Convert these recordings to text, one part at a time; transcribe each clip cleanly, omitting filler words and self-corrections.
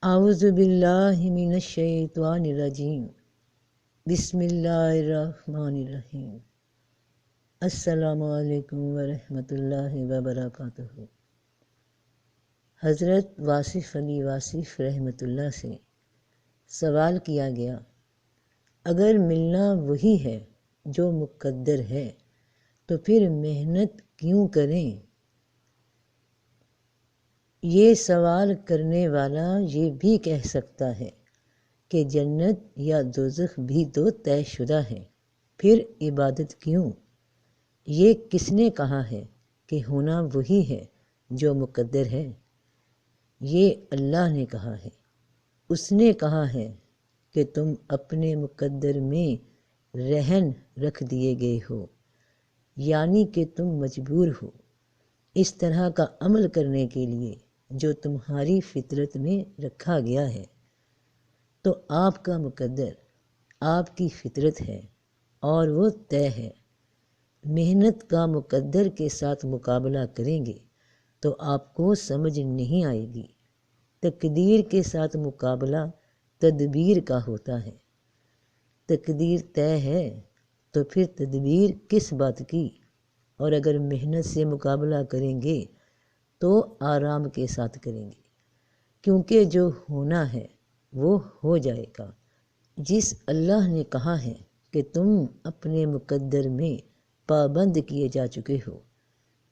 اعوذ باللہ من الشیطان الرجیم بسم اللہ الرحمن الرحیم۔ السلام علیکم ورحمۃ اللہ وبرکاتہ۔ حضرت واصف علی واصف رحمۃ اللہ سے سوال کیا گیا، اگر ملنا وہی ہے جو مقدر ہے تو پھر محنت کیوں کریں؟ یہ سوال کرنے والا یہ بھی کہہ سکتا ہے کہ جنت یا دوزخ بھی تو طے شدہ ہے، پھر عبادت کیوں؟ یہ کس نے کہا ہے کہ ہونا وہی ہے جو مقدر ہے؟ یہ اللہ نے کہا ہے۔ اس نے کہا ہے کہ تم اپنے مقدر میں رہن رکھ دیے گئے ہو، یعنی کہ تم مجبور ہو اس طرح کا عمل کرنے کے لیے جو تمہاری فطرت میں رکھا گیا ہے۔ تو آپ کا مقدر آپ کی فطرت ہے اور وہ طے ہے۔ محنت کا مقدر کے ساتھ مقابلہ کریں گے تو آپ کو سمجھ نہیں آئے گی۔ تقدیر کے ساتھ مقابلہ تدبیر کا ہوتا ہے۔ تقدیر طے ہے تو پھر تدبیر کس بات کی؟ اور اگر محنت سے مقابلہ کریں گے تو آرام کے ساتھ کریں گے، کیونکہ جو ہونا ہے وہ ہو جائے گا۔ جس اللہ نے کہا ہے کہ تم اپنے مقدر میں پابند کیے جا چکے ہو،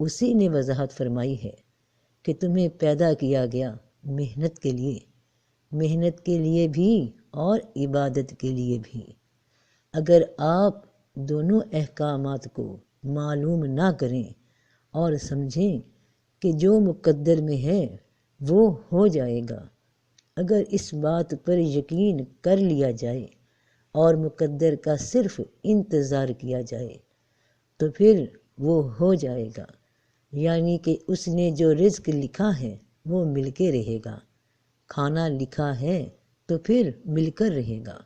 اسی نے وضاحت فرمائی ہے کہ تمہیں پیدا کیا گیا محنت کے لیے بھی اور عبادت کے لیے بھی۔ اگر آپ دونوں احکامات کو معلوم نہ کریں اور سمجھیں کہ جو مقدر میں ہے وہ ہو جائے گا، اگر اس بات پر یقین کر لیا جائے اور مقدر کا صرف انتظار کیا جائے تو پھر وہ ہو جائے گا، یعنی کہ اس نے جو رزق لکھا ہے وہ مل کے رہے گا۔ کھانا لکھا ہے تو پھر مل کر رہے گا،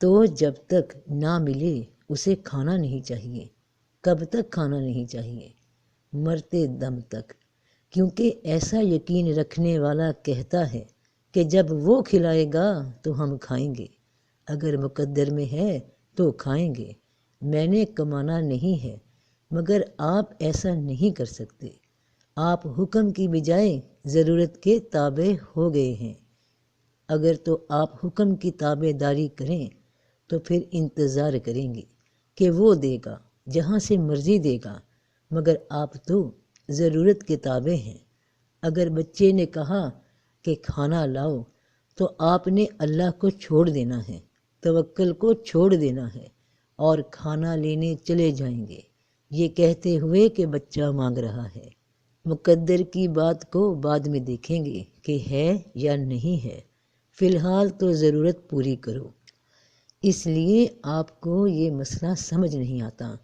تو جب تک نہ ملے اسے کھانا نہیں چاہیے۔ کب تک کھانا نہیں چاہیے؟ مرتے دم تک، کیونکہ ایسا یقین رکھنے والا کہتا ہے کہ جب وہ کھلائے گا تو ہم کھائیں گے، اگر مقدر میں ہے تو کھائیں گے۔ میں نے کمانا نہیں ہے، مگر آپ ایسا نہیں کر سکتے۔ آپ حکم کی بجائے ضرورت کے تابع ہو گئے ہیں۔ اگر تو آپ حکم کی تابع داری کریں تو پھر انتظار کریں گے کہ وہ دے گا، جہاں سے مرضی دے گا، مگر آپ تو ضرورت کے تابع ہیں۔ اگر بچے نے کہا کہ کھانا لاؤ تو آپ نے اللہ کو چھوڑ دینا ہے، توکل کو چھوڑ دینا ہے اور کھانا لینے چلے جائیں گے، یہ کہتے ہوئے کہ بچہ مانگ رہا ہے۔ مقدر کی بات کو بعد میں دیکھیں گے کہ ہے یا نہیں ہے، فی الحال تو ضرورت پوری کرو۔ اس لیے آپ کو یہ مسئلہ سمجھ نہیں آتا۔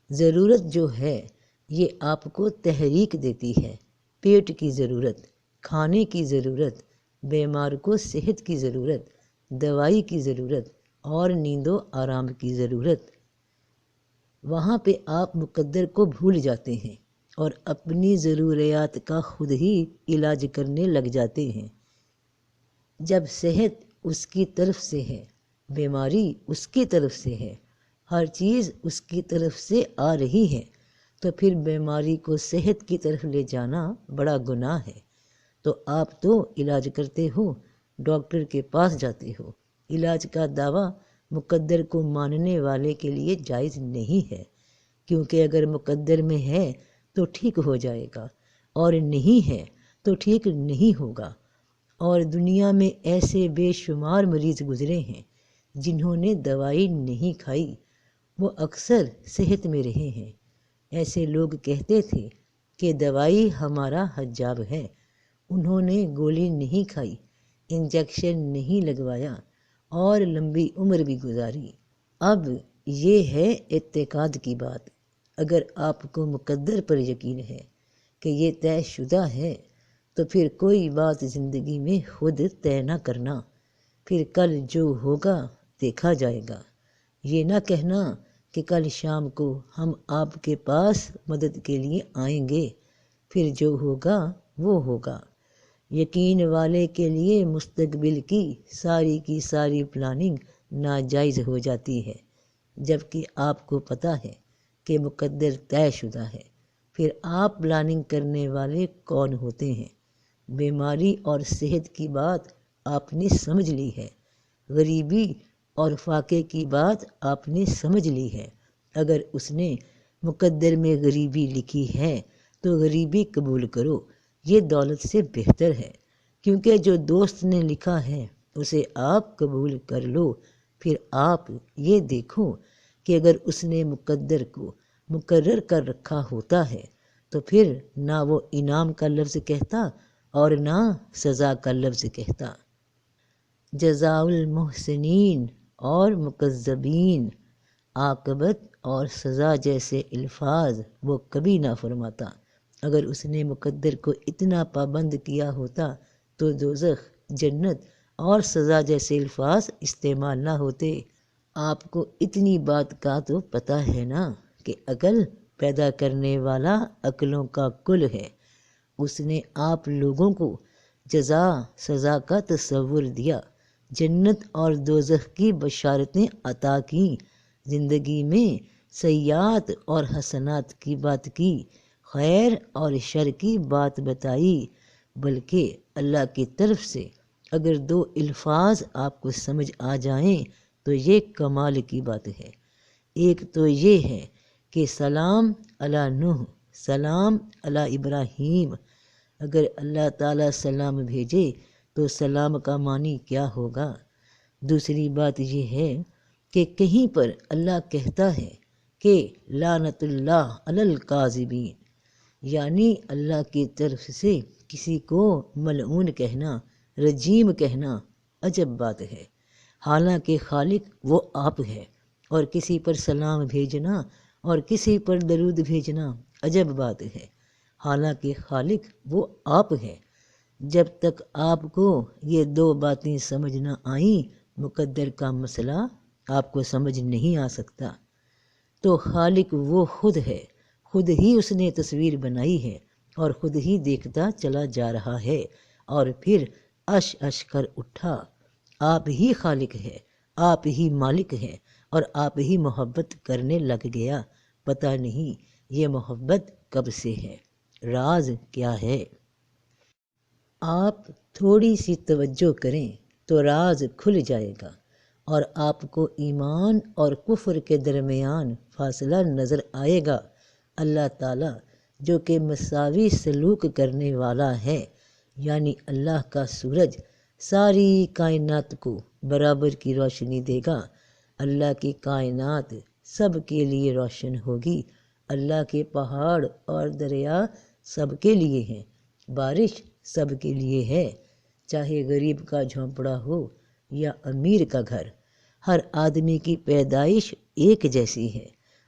ضرورت جو ہے یہ آپ کو تحریک دیتی ہے۔ پیٹ کی ضرورت، کھانے کی ضرورت، بیمار کو صحت کی ضرورت، دوائی کی ضرورت اور نیند و آرام کی ضرورت۔ وہاں پہ آپ مقدر کو بھول جاتے ہیں اور اپنی ضروریات کا خود ہی علاج کرنے لگ جاتے ہیں۔ جب صحت اس کی طرف سے ہے، بیماری اس کی طرف سے ہے، ہر چیز اس کی طرف سے آ رہی ہے، تو پھر بیماری کو صحت کی طرف لے جانا بڑا گناہ ہے۔ تو آپ تو علاج کرتے ہو، ڈاکٹر کے پاس جاتے ہو۔ علاج کا دعویٰ مقدر کو ماننے والے کے لیے جائز نہیں ہے، کیونکہ اگر مقدر میں ہے تو ٹھیک ہو جائے گا اور نہیں ہے تو ٹھیک نہیں ہوگا۔ اور دنیا میں ایسے بے شمار مریض گزرے ہیں جنہوں نے دوائی نہیں کھائی، وہ اکثر صحت میں رہے ہیں۔ ایسے لوگ کہتے تھے کہ دوائی ہمارا حجاب ہے، انہوں نے گولی نہیں کھائی، انجیکشن نہیں لگوایا اور لمبی عمر بھی گزاری۔ اب یہ ہے اعتقاد کی بات۔ اگر آپ کو مقدر پر یقین ہے کہ یہ طے شدہ ہے تو پھر کوئی بات زندگی میں خود طے نہ کرنا، پھر کل جو ہوگا دیکھا جائے گا۔ یہ نہ کہنا کہ کل شام کو ہم آپ کے پاس مدد کے لیے آئیں گے، پھر جو ہوگا وہ ہوگا۔ یقین والے کے لیے مستقبل کی ساری پلاننگ ناجائز ہو جاتی ہے، جبکہ آپ کو پتہ ہے کہ مقدر طے شدہ ہے۔ پھر آپ پلاننگ کرنے والے کون ہوتے ہیں؟ بیماری اور صحت کی بات آپ نے سمجھ لی ہے، غریبی اور فاقے کی بات آپ نے سمجھ لی ہے۔ اگر اس نے مقدر میں غریبی لکھی ہے تو غریبی قبول کرو، یہ دولت سے بہتر ہے، کیونکہ جو دوست نے لکھا ہے اسے آپ قبول کر لو۔ پھر آپ یہ دیکھو کہ اگر اس نے مقدر کو مقرر کر رکھا ہوتا ہے تو پھر نہ وہ انعام کا لفظ کہتا اور نہ سزا کا لفظ کہتا۔ جزاء المحسنین اور مکذبین، عاقبت اور سزا جیسے الفاظ وہ کبھی نہ فرماتا۔ اگر اس نے مقدر کو اتنا پابند کیا ہوتا تو دوزخ، جنت اور سزا جیسے الفاظ استعمال نہ ہوتے۔ آپ کو اتنی بات کا تو پتہ ہے نا کہ عقل پیدا کرنے والا عقلوں کا کل ہے۔ اس نے آپ لوگوں کو جزا سزا کا تصور دیا، جنت اور دوزخ کی بشارتیں عطا کیں، زندگی میں سیئات اور حسنات کی بات کی، خیر اور شر کی بات بتائی۔ بلکہ اللہ کی طرف سے اگر دو الفاظ آپ کو سمجھ آ جائیں تو یہ کمال کی بات ہے۔ ایک تو یہ ہے کہ سلام علی نوح، سلام علی ابراہیم۔ اگر اللہ تعالیٰ سلام بھیجے تو سلام کا معنی کیا ہوگا؟ دوسری بات یہ ہے کہ کہیں پر اللہ کہتا ہے کہ لعنت اللہ علی الکاذبین، یعنی اللہ کی طرف سے کسی کو ملعون کہنا، رجیم کہنا عجب بات ہے، حالانکہ خالق وہ آپ ہے، اور کسی پر سلام بھیجنا اور کسی پر درود بھیجنا عجب بات ہے، حالانکہ خالق وہ آپ ہے۔ جب تک آپ کو یہ دو باتیں سمجھ نہ آئیں، مقدر کا مسئلہ آپ کو سمجھ نہیں آ سکتا۔ تو خالق وہ خود ہے، خود ہی اس نے تصویر بنائی ہے اور خود ہی دیکھتا چلا جا رہا ہے، اور پھر اش اش کر اٹھا۔ آپ ہی خالق ہے، آپ ہی مالک ہے، اور آپ ہی محبت کرنے لگ گیا۔ پتہ نہیں یہ محبت کب سے ہے، راز کیا ہے؟ آپ تھوڑی سی توجہ کریں تو راز کھل جائے گا، اور آپ کو ایمان اور کفر کے درمیان فاصلہ نظر آئے گا۔ اللہ تعالیٰ جو کہ مساوی سلوک کرنے والا ہے، یعنی اللہ کا سورج ساری کائنات کو برابر کی روشنی دے گا۔ اللہ کی کائنات سب کے لیے روشن ہوگی۔ اللہ کے پہاڑ اور دریا سب کے لیے ہیں، بارش سب کے لیے ہے، چاہے غریب کا جھونپڑا ہو یا امیر کا گھر۔ ہر آدمی کی پیدائش ایک جیسی ہے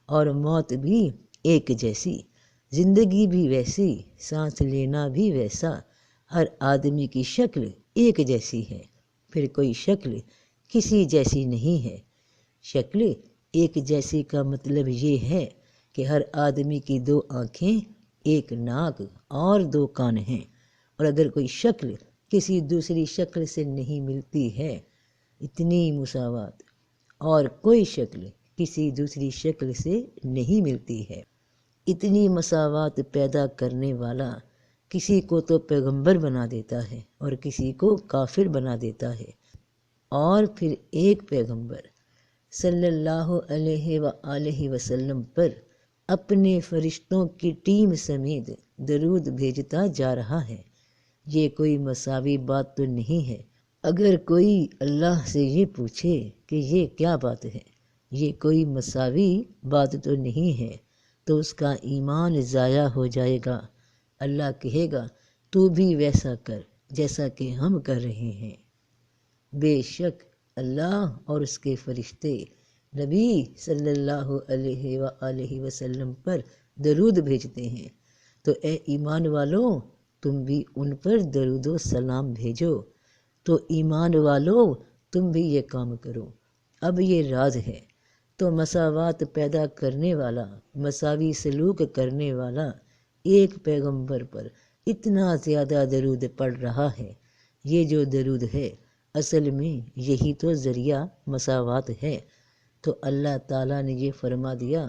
اور موت بھی ایک جیسی، زندگی بھی ویسی، سانس لینا بھی ویسا۔ ہر آدمی کی شکل ایک جیسی ہے، پھر کوئی شکل کسی جیسی نہیں ہے۔ شکل ایک جیسی کا مطلب یہ ہے کہ ہر آدمی کی دو آنکھیں، ایک ناک اور دو کان ہیں، اور اگر کوئی شکل کسی دوسری شکل سے نہیں ملتی ہے، اتنی مساوات، اور کوئی شکل کسی دوسری شکل سے نہیں ملتی ہے، اتنی مساوات پیدا کرنے والا کسی کو تو پیغمبر بنا دیتا ہے اور کسی کو کافر بنا دیتا ہے، اور پھر ایک پیغمبر صلی اللہ علیہ وآلہ وسلم پر اپنے فرشتوں کی ٹیم سمیت درود بھیجتا جا رہا ہے۔ یہ کوئی مساوی بات تو نہیں ہے۔ اگر کوئی اللہ سے یہ پوچھے کہ یہ کیا بات ہے، یہ کوئی مساوی بات تو نہیں ہے، تو اس کا ایمان ضائع ہو جائے گا۔ اللہ کہے گا تو بھی ویسا کر جیسا کہ ہم کر رہے ہیں۔ بے شک اللہ اور اس کے فرشتے نبی صلی اللہ علیہ وآلہ وسلم پر درود بھیجتے ہیں، تو اے ایمان والو تم بھی ان پر درود و سلام بھیجو۔ تو ایمان والو تم بھی یہ کام کرو۔ اب یہ راز ہے۔ تو مساوات پیدا کرنے والا، مساوی سلوک کرنے والا ایک پیغمبر پر اتنا زیادہ درود پڑھ رہا ہے۔ یہ جو درود ہے اصل میں یہی تو ذریعہ مساوات ہے۔ تو اللہ تعالیٰ نے یہ فرما دیا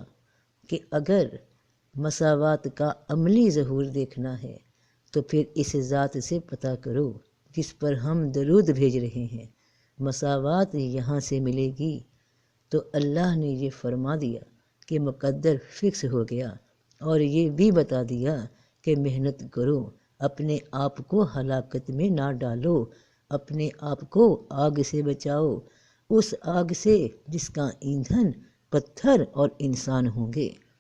کہ اگر مساوات کا عملی ظہور دیکھنا ہے تو پھر اس ذات سے پتہ کرو جس پر ہم درود بھیج رہے ہیں، مساوات یہاں سے ملے گی۔ تو اللہ نے یہ فرما دیا کہ مقدر فکس ہو گیا، اور یہ بھی بتا دیا کہ محنت کرو، اپنے آپ کو ہلاکت میں نہ ڈالو، اپنے آپ کو آگ سے بچاؤ، اس آگ سے جس کا ایندھن پتھر اور انسان ہوں گے۔